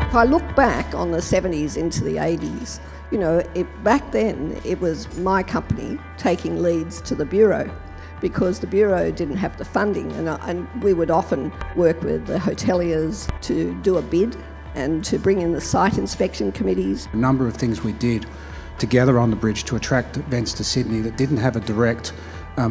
If I look back on the 70s into the 80s, back then it was my company taking leads to the Bureau, because the Bureau didn't have the funding, and we would often work with the hoteliers to do a bid and to bring in the site inspection committees. A number of things we did together on the bridge to attract events to Sydney that didn't have a direct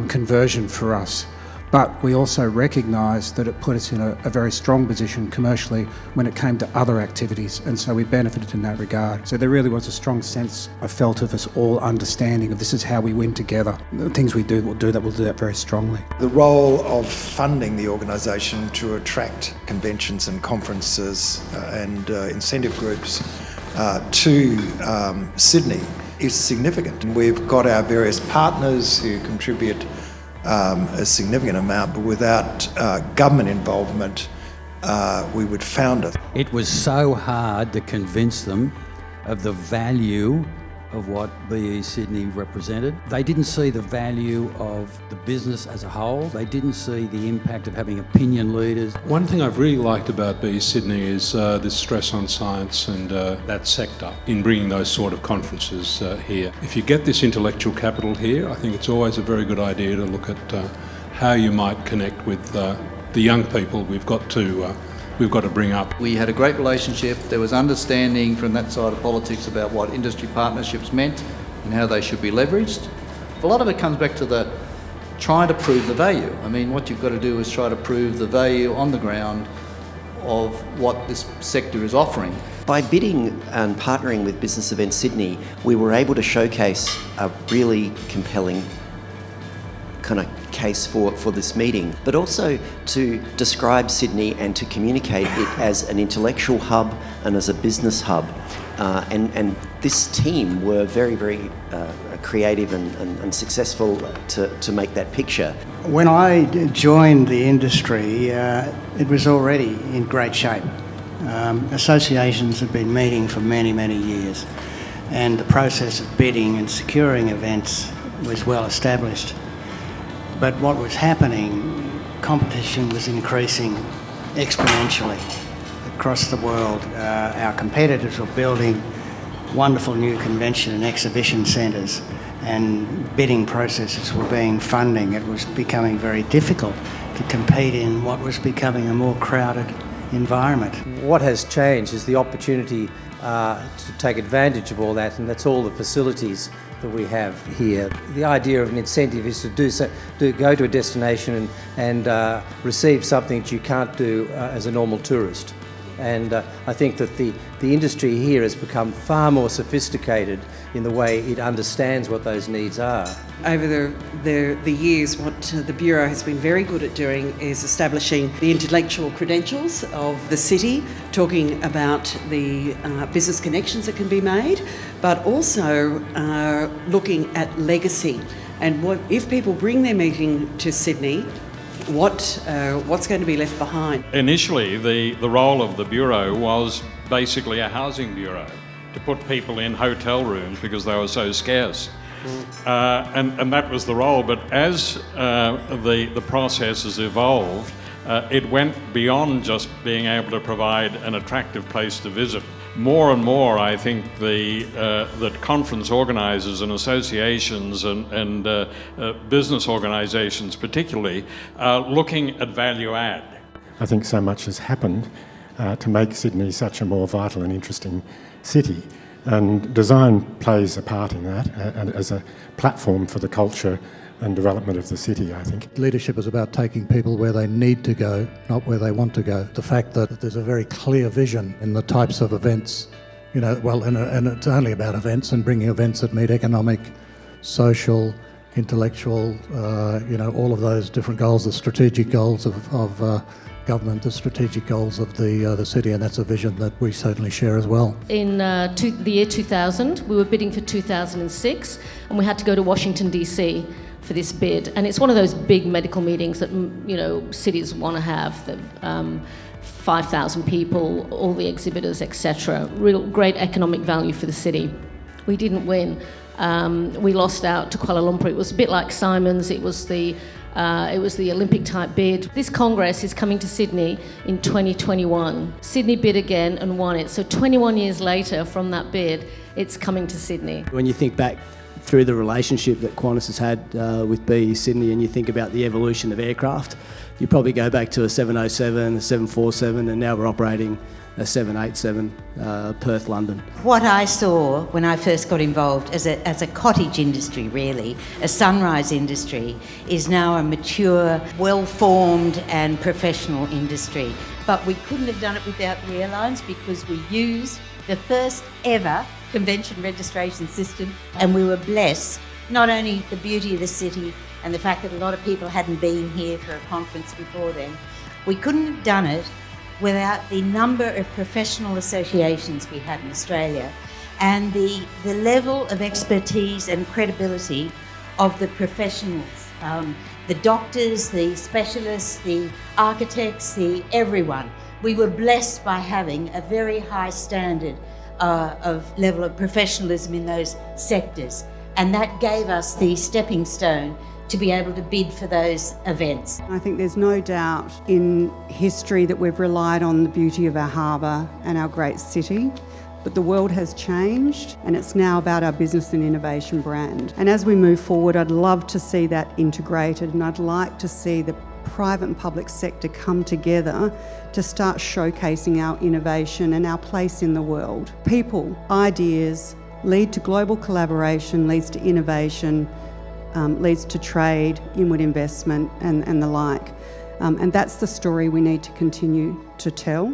conversion for us. But we also recognised that it put us in a very strong position commercially when it came to other activities, and so we benefited in that regard. So there really was a strong sense I felt of us all understanding of this is how we win together. The things we'll do that very strongly. The role of funding the organisation to attract conventions and conferences and incentive groups to Sydney is significant. And we've got our various partners who contribute a significant amount, but without government involvement, we would founder. It was so hard to convince them of the value of what BE Sydney represented. They didn't see the value of the business as a whole. They didn't see the impact of having opinion leaders. One thing I've really liked about BE Sydney is this stress on science and that sector in bringing those sort of conferences here. If you get this intellectual capital here, I think it's always a very good idea to look at how you might connect with the young people we've got to bring up. We had a great relationship. There was understanding from that side of politics about what industry partnerships meant and how they should be leveraged. A lot of it comes back to trying to prove the value. I mean, what you've got to do is try to prove the value on the ground of what this sector is offering. By bidding and partnering with Business Events Sydney, we were able to showcase a really compelling kind of case for this meeting, but also to describe Sydney and to communicate it as an intellectual hub and as a business hub. And this team were very, very creative and successful to make that picture. When I joined the industry, it was already in great shape. Associations had been meeting for many, many years, and the process of bidding and securing events was well established. But what was happening, competition was increasing exponentially across the world. Our competitors were building wonderful new convention and exhibition centres, and bidding processes were being funding. It was becoming very difficult to compete in what was becoming a more crowded environment. What has changed is the opportunity to take advantage of all that, and that's all the facilities that we have here. The idea of an incentive is to go to a destination and receive something that you can't do as a normal tourist. And I think that the industry here has become far more sophisticated in the way it understands what those needs are. Over the years, what the Bureau has been very good at doing is establishing the intellectual credentials of the city, talking about the business connections that can be made, but also looking at legacy and what if people bring their meeting to Sydney, what's going to be left behind. Initially, the role of the Bureau was basically a housing bureau to put people in hotel rooms because they were so scarce. And that was the role, but as the process has evolved, it went beyond just being able to provide an attractive place to visit. More and more, I think that conference organisers and associations and business organisations particularly are looking at value add. I think so much has happened to make Sydney such a more vital and interesting city. And design plays a part in that and as a platform for the culture and development of the city, I think. Leadership is about taking people where they need to go, not where they want to go. The fact that there's a very clear vision in the types of events, and it's only about events and bringing events that meet economic, social, intellectual, all of those different goals, the strategic goals of government, the strategic goals of the city, and that's a vision that we certainly share as well. In the year 2000, we were bidding for 2006, and we had to go to Washington, D.C. for this bid. And it's one of those big medical meetings that, cities want to have, 5,000 people, all the exhibitors, etc. Real great economic value for the city. We didn't win. We lost out to Kuala Lumpur. It was a bit like Simon's. It was the It was the Olympic type bid. This Congress is coming to Sydney in 2021. Sydney bid again and won it. So 21 years later from that bid, it's coming to Sydney. When you think back through the relationship that Qantas has had with BE Sydney, and you think about the evolution of aircraft, you probably go back to a 707, a 747, and now we're operating a 787 Perth, London. What I saw when I first got involved as a cottage industry, really, a sunrise industry, is now a mature, well-formed and professional industry. But we couldn't have done it without the airlines because we used the first ever convention registration system, and we were blessed, not only the beauty of the city and the fact that a lot of people hadn't been here for a conference before then, we couldn't have done it without the number of professional associations we had in Australia and the level of expertise and credibility of the professionals, the doctors, the specialists, the architects, everyone. We were blessed by having a very high standard of level of professionalism in those sectors, and that gave us the stepping stone to be able to bid for those events. I think there's no doubt in history that we've relied on the beauty of our harbour and our great city, but the world has changed and it's now about our business and innovation brand. And as we move forward, I'd love to see that integrated, and I'd like to see the private and public sector come together to start showcasing our innovation and our place in the world. People, ideas lead to global collaboration, leads to innovation, leads to trade, inward investment and the like. And that's the story we need to continue to tell.